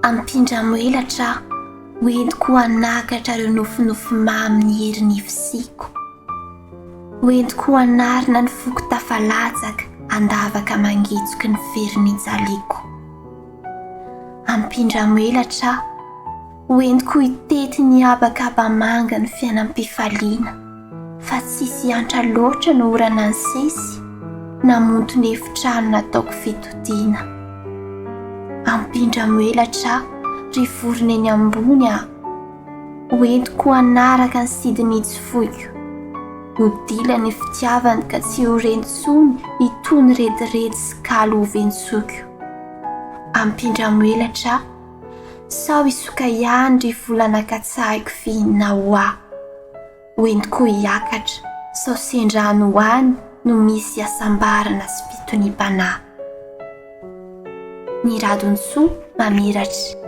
ampindramoelatra hoentiko hanakatra ireo nofinofy mamy ny herin'ny fisiko, hoentiko hanarina ny foko tafalatsaka andavaka mangetsoky ny ferin'ny jaliako. Ampindramoelatra hoentiko hitety ny abakabamanga ny fiainam-pifaliana, fa tsisy antra loatra no orana ny sesy namonto ny efitrano nataoko fitodiana. Ampindramoelatra ry vorona eny ambony hoentiko hanaraka ny sidiny itsofoiko, hodila ny fitiavany ka tsy ho rentsony itony rediredy sy kalo ho ventsoko. Ampindramoelatra sao isoka ihany ry volana katsahiko fihinana ho hoentiko hiakatra sao sendrano hoany no misy asambarana sy fitonimpanahy. Ny radonsoa mamiratra.